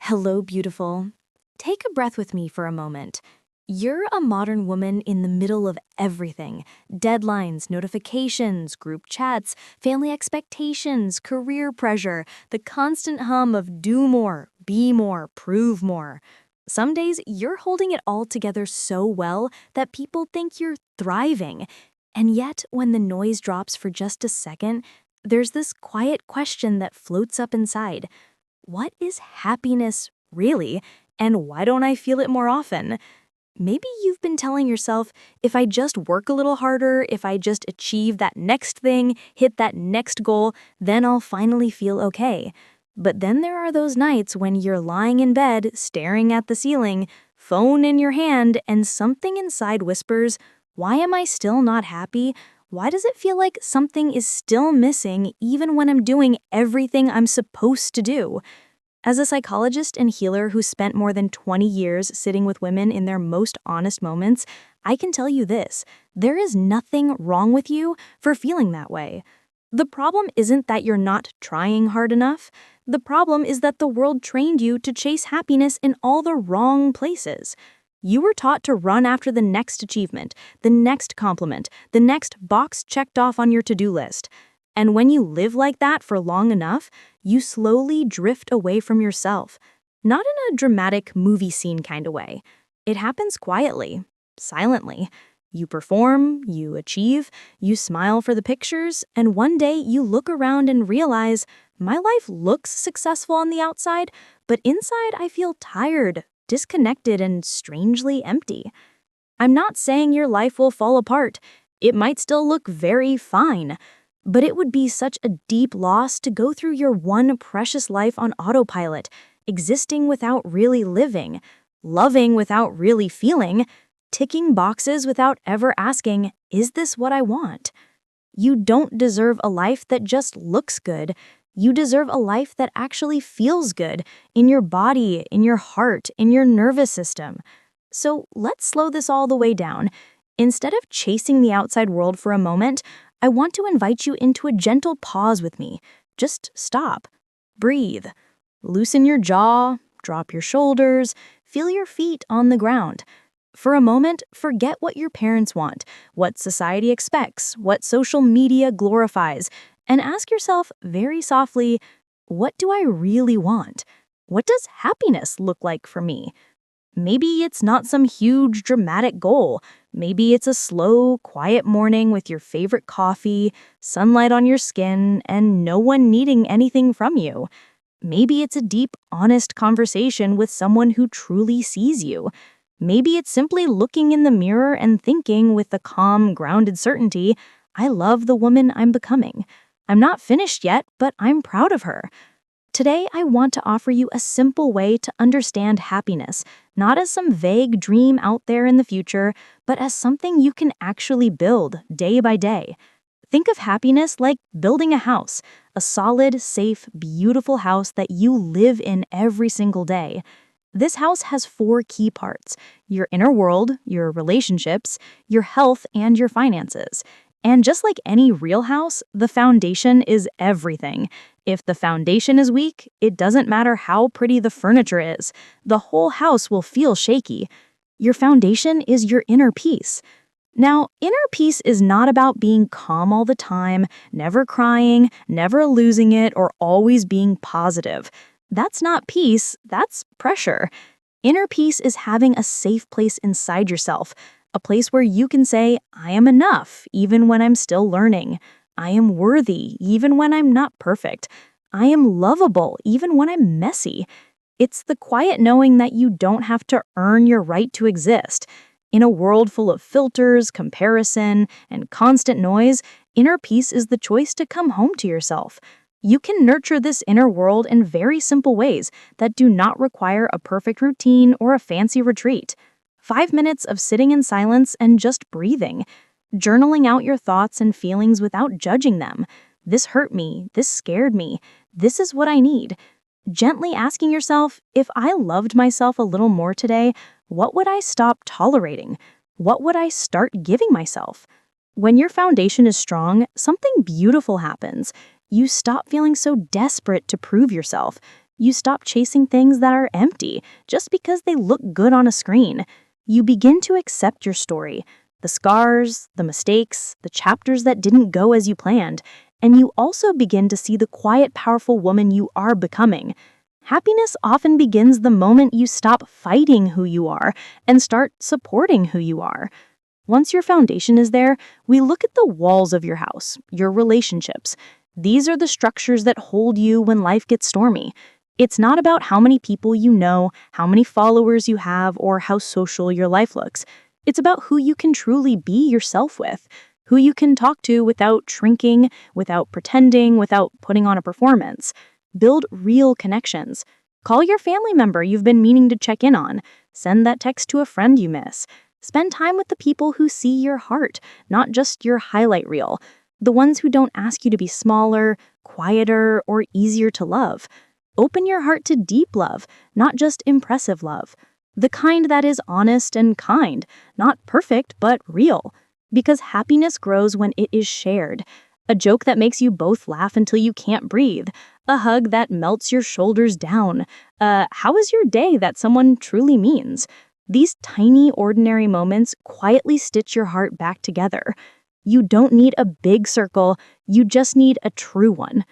Hello, beautiful. Take a breath with me for a moment. You're a modern woman in the middle of everything: deadlines, notifications, group chats, family expectations, career pressure, the constant hum of do more, be more, prove more. Some days you're holding it all together so well that people think you're thriving. And yet, when the noise drops for just a second, there's this quiet question that floats up inside. What is happiness really, and why don't I feel it more often? Maybe you've been telling yourself, if I just work a little harder, if I just achieve that next thing, hit that next goal, then I'll finally feel okay. But then there are those nights when you're lying in bed, staring at the ceiling, phone in your hand, and something inside whispers, why am I still not happy? Why does it feel like something is still missing even when I'm doing everything I'm supposed to do? As a psychologist and healer who spent more than 20 years sitting with women in their most honest moments, I can tell you this: there is nothing wrong with you for feeling that way. The problem isn't that you're not trying hard enough. The problem is that the world trained you to chase happiness in all the wrong places. You were taught to run after the next achievement, the next compliment, the next box checked off on your to-do list. And when you live like that for long enough, you slowly drift away from yourself. Not in a dramatic movie scene kind of way. It happens quietly, silently. You perform, you achieve, you smile for the pictures, and one day you look around and realize, my life looks successful on the outside, but inside I feel tired, disconnected, and strangely empty. I'm not saying your life will fall apart. It might still look very fine. But it would be such a deep loss to go through your one precious life on autopilot, existing without really living, loving without really feeling, ticking boxes without ever asking, is this what I want? You don't deserve a life that just looks good. You deserve a life that actually feels good in your body, in your heart, in your nervous system. So let's slow this all the way down. Instead of chasing the outside world for a moment, I want to invite you into a gentle pause with me. Just stop. Breathe. Loosen your jaw, drop your shoulders, feel your feet on the ground. For a moment, forget what your parents want, what society expects, what social media glorifies, and ask yourself very softly, what do I really want? What does happiness look like for me? Maybe it's not some huge, dramatic goal. Maybe it's a slow, quiet morning with your favorite coffee, sunlight on your skin, and no one needing anything from you. Maybe it's a deep, honest conversation with someone who truly sees you. Maybe it's simply looking in the mirror and thinking with the calm, grounded certainty, I love the woman I'm becoming. I'm not finished yet, but I'm proud of her. Today, I want to offer you a simple way to understand happiness, not as some vague dream out there in the future, but as something you can actually build day by day. Think of happiness like building a house, a solid, safe, beautiful house that you live in every single day. This house has 4 key parts: your inner world, your relationships, your health, and your finances. And just like any real house, the foundation is everything. If the foundation is weak, it doesn't matter how pretty the furniture is. The whole house will feel shaky. Your foundation is your inner peace. Now, inner peace is not about being calm all the time, never crying, never losing it, or always being positive. That's not peace, that's pressure. Inner peace is having a safe place inside yourself, a place where you can say, I am enough, even when I'm still learning. I am worthy, even when I'm not perfect. I am lovable, even when I'm messy. It's the quiet knowing that you don't have to earn your right to exist. In a world full of filters, comparison, and constant noise, inner peace is the choice to come home to yourself. You can nurture this inner world in very simple ways that do not require a perfect routine or a fancy retreat. 5 minutes of sitting in silence and just breathing. Journaling out your thoughts and feelings without judging them. This hurt me. This scared me. This is what I need. Gently asking yourself, if I loved myself a little more today, what would I stop tolerating? What would I start giving myself? When your foundation is strong, something beautiful happens. You stop feeling so desperate to prove yourself. You stop chasing things that are empty just because they look good on a screen. You begin to accept your story, the scars, the mistakes, the chapters that didn't go as you planned, and you also begin to see the quiet, powerful woman you are becoming. Happiness often begins the moment you stop fighting who you are and start supporting who you are. Once your foundation is there, we look at the walls of your house, your relationships. These are the structures that hold you when life gets stormy. It's not about how many people you know, how many followers you have, or how social your life looks. It's about who you can truly be yourself with, who you can talk to without shrinking, without pretending, without putting on a performance. Build real connections. Call your family member you've been meaning to check in on. Send that text to a friend you miss. Spend time with the people who see your heart, not just your highlight reel. The ones who don't ask you to be smaller, quieter, or easier to love. Open your heart to deep love, not just impressive love. The kind that is honest and kind, not perfect, but real. Because happiness grows when it is shared. A joke that makes you both laugh until you can't breathe. A hug that melts your shoulders down. How was your day that someone truly means? These tiny, ordinary moments quietly stitch your heart back together. You don't need a big circle, you just need a true one.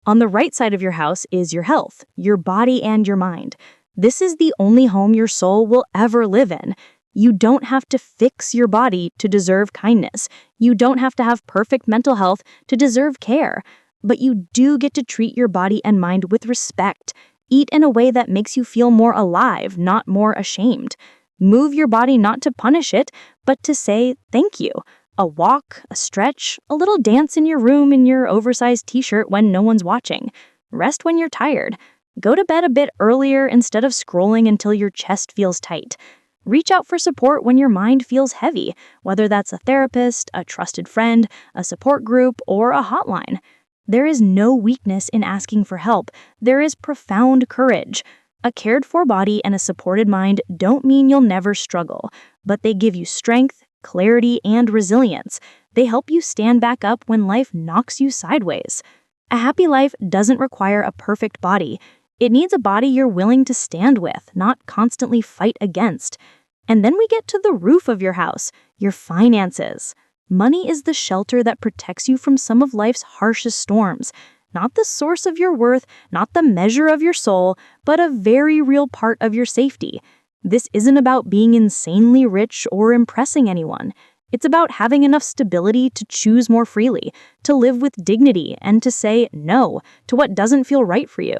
On the right side of your house is your health, your body, and your mind. This is the only home your soul will ever live in. You don't have to fix your body to deserve kindness. You don't have to have perfect mental health to deserve care. But you do get to treat your body and mind with respect. Eat in a way that makes you feel more alive, not more ashamed. Move your body not to punish it, but to say thank you. A walk, a stretch, a little dance in your room in your oversized t-shirt when no one's watching. Rest when you're tired. Go to bed a bit earlier instead of scrolling until your chest feels tight. Reach out for support when your mind feels heavy, whether that's a therapist, a trusted friend, a support group, or a hotline. There is no weakness in asking for help. There is profound courage. A cared-for body and a supported mind don't mean you'll never struggle, but they give you strength, clarity, and resilience. They help you stand back up when life knocks you sideways. A happy life doesn't require a perfect body. It needs a body you're willing to stand with, not constantly fight against. And then we get to the roof of your house, your finances. Money is the shelter that protects you from some of life's harshest storms. Not the source of your worth, not the measure of your soul, but a very real part of your safety. This isn't about being insanely rich or impressing anyone. It's about having enough stability to choose more freely, to live with dignity, and to say no to what doesn't feel right for you.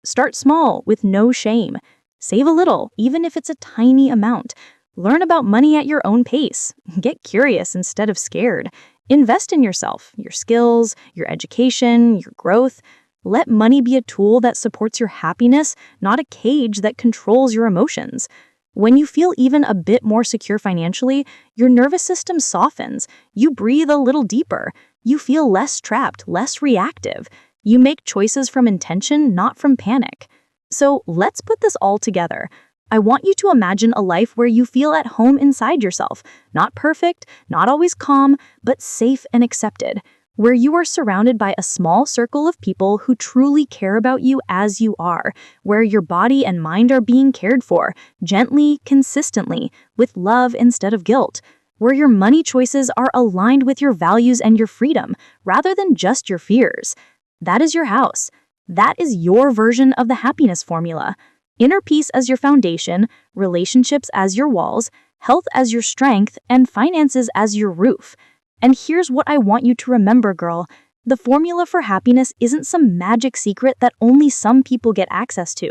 Start small with no shame. Save a little, even if it's a tiny amount. Learn about money at your own pace. Get curious instead of scared. Invest in yourself, your skills, your education, your growth. Let money be a tool that supports your happiness, not a cage that controls your emotions. When you feel even a bit more secure financially, your nervous system softens. You breathe a little deeper. You feel less trapped, less reactive. You make choices from intention, not from panic. So let's put this all together. I want you to imagine a life where you feel at home inside yourself, not perfect, not always calm, but safe and accepted, where you are surrounded by a small circle of people who truly care about you as you are, where your body and mind are being cared for, gently, consistently, with love instead of guilt, where your money choices are aligned with your values and your freedom, rather than just your fears. That is your house. That is your version of the happiness formula. Inner peace as your foundation, relationships as your walls, health as your strength, and finances as your roof. And here's what I want you to remember, girl. The formula for happiness isn't some magic secret that only some people get access to.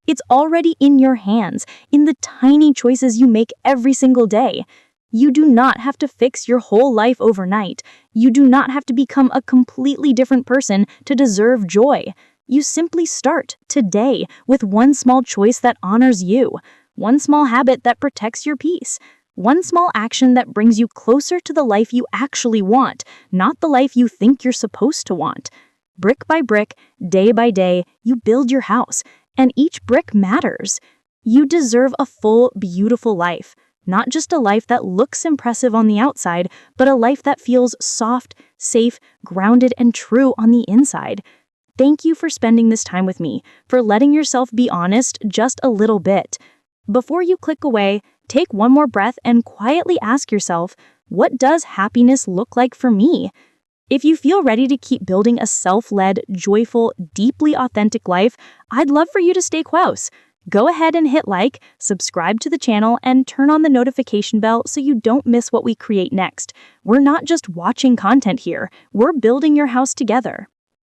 It's already in your hands, in the tiny choices you make every single day. You do not have to fix your whole life overnight. You do not have to become a completely different person to deserve joy. You simply start today with one small choice that honors you, one small habit that protects your peace, one small action that brings you closer to the life you actually want, not the life you think you're supposed to want. Brick by brick, day by day, you build your house, and each brick matters. You deserve a full, beautiful life, not just a life that looks impressive on the outside, but a life that feels soft, safe, grounded, and true on the inside. Thank you for spending this time with me, for letting yourself be honest just a little bit. Before you click away, take one more breath and quietly ask yourself, what does happiness look like for me? If you feel ready to keep building a self-led, joyful, deeply authentic life, I'd love for you to stay close. Go ahead and hit like, subscribe to the channel, and turn on the notification bell so you don't miss what we create next. We're not just watching content here, we're building your house together.